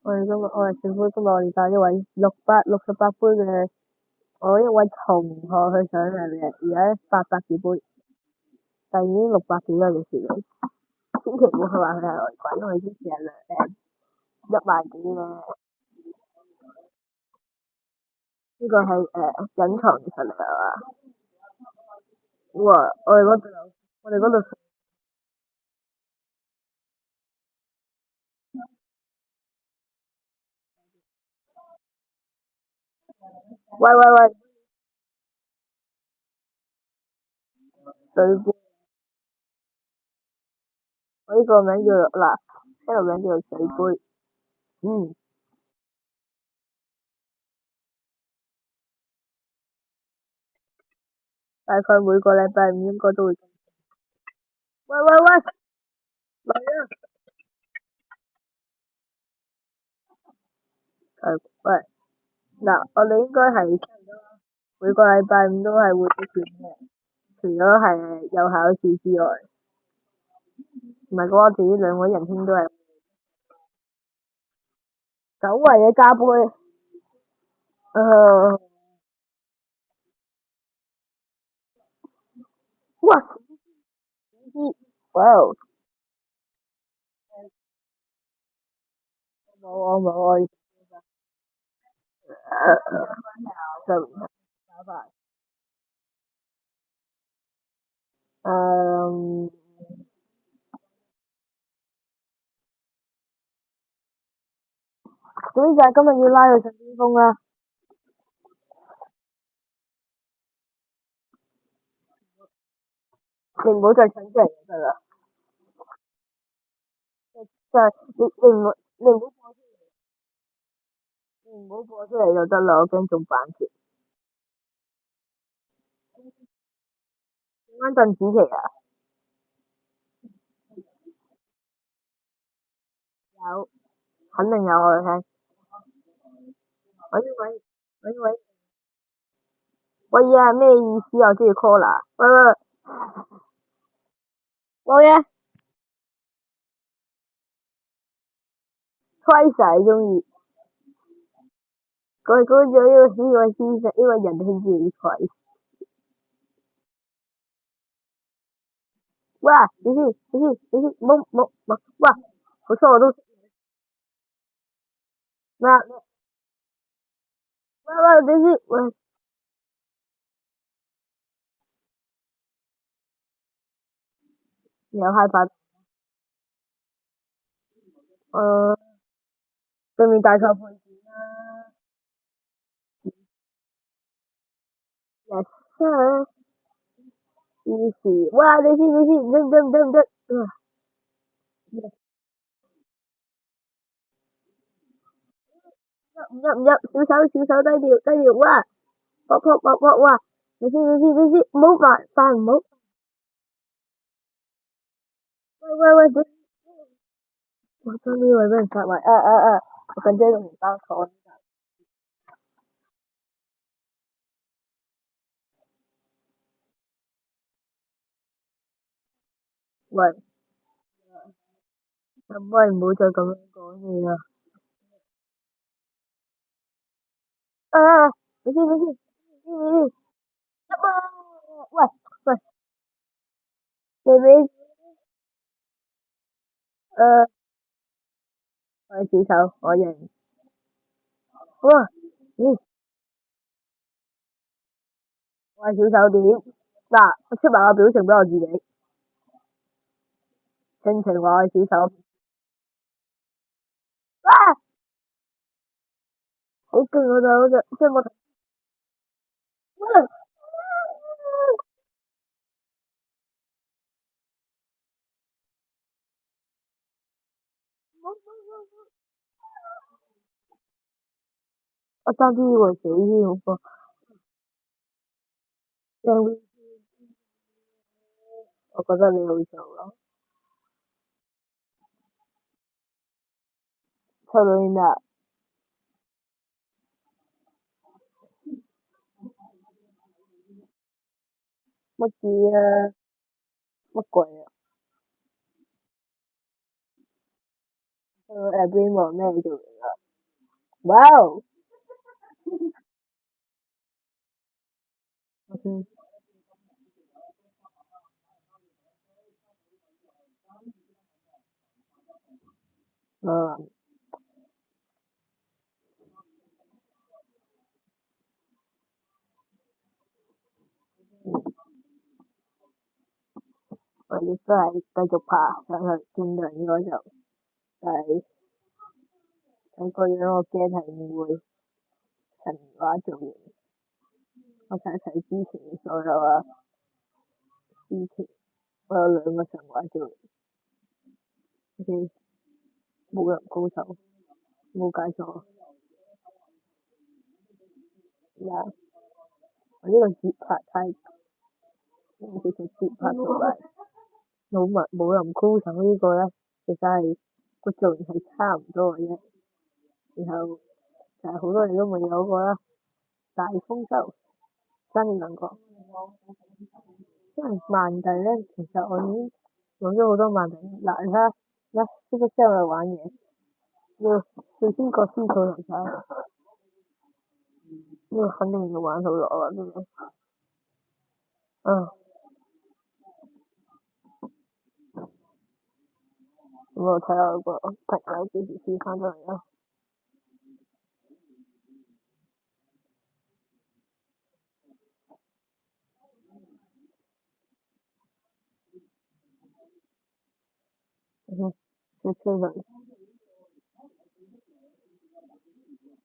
我哋政府今日我哋帶一位668杯嘅我一位同學去上嚟嘅，而家800幾杯，但已經600幾啦嘅事嚟。千祈唔好去話佢係外鬼，因為之前係1萬幾咧。呢個係隱藏嘅實力係嘛？哇！我哋嗰度，喂喂喂，水杯，我呢個名叫嗱，呢個名叫做水杯。嗯，大概每個禮拜五應該都會。喂喂喂，嚟啊！喂，嗱，我哋應該係每個禮拜五都係會出現嘅，除咗係有考試之外，唔係嘅話，我自己兩位仁兄都係久違嘅加杯。誒、哇！閃之，哇！冇啊冇啊，就打牌。誒、總之就係今日要拉佢上巔峰啦。你唔好再搶出嚟就得啦。就係你唔好播出嚟就得啦，我驚中版權。點解鄧紫棋啊？有，肯定有我哋聽。喂，喂呀，咩意思啊？我中意 Cola。喂喂，冇嘢，Twice 你中意？嗰呢位先生，呢位仁兄中意 Twice。哇！你先，冇，哇！好彩我都咩？喂，喂，有害怕。誒，對面大球盤，yes sir。於是，哇！你先，唔得，唔入，小手低調，哇！搏，哇！你先，唔好犯，唔好。喂，我差啲以為俾人殺埋，我緊張到唔包坐。喂，可唔可以唔好再咁樣講嘢啊？啊，你先，入啊！喂，你誒，我係小丑，我贏。哇，咦，我係小丑點？嗱，我出埋個表情俾我自己，盡情話我係小丑。哇，好勁啊！即係我，哇！我爭啲以為死添，好過驚。我覺得你好做咯，抽到啲咩啊？乜嘢啊？乜鬼啊？邊望咩做嚟㗎？ Wow! Okay. Um,我亦都係繼續爬上去，見到應該就係睇個樣，我驚係唔會神話做完。我睇睇之前嘅所有啊，之前我有兩個神話做完，OK，冇人高手，冇解錯。呀，我呢個節拍太，其實節拍同埋冇人高手呢個咧，其實係個造型係差唔多嘅啫。然後就係好多人都未有過啦，大豐收爭呢兩個。因為曼帝咧，其實我已經攞咗好多曼帝。嗱，你睇下，一 Super Cell 嚟玩嘢，要先割先草頭晒，呢個肯定要玩好耐啊！呢個啊，咁我睇下個朋友幾時先翻到嚟啦。嗯，要催佢。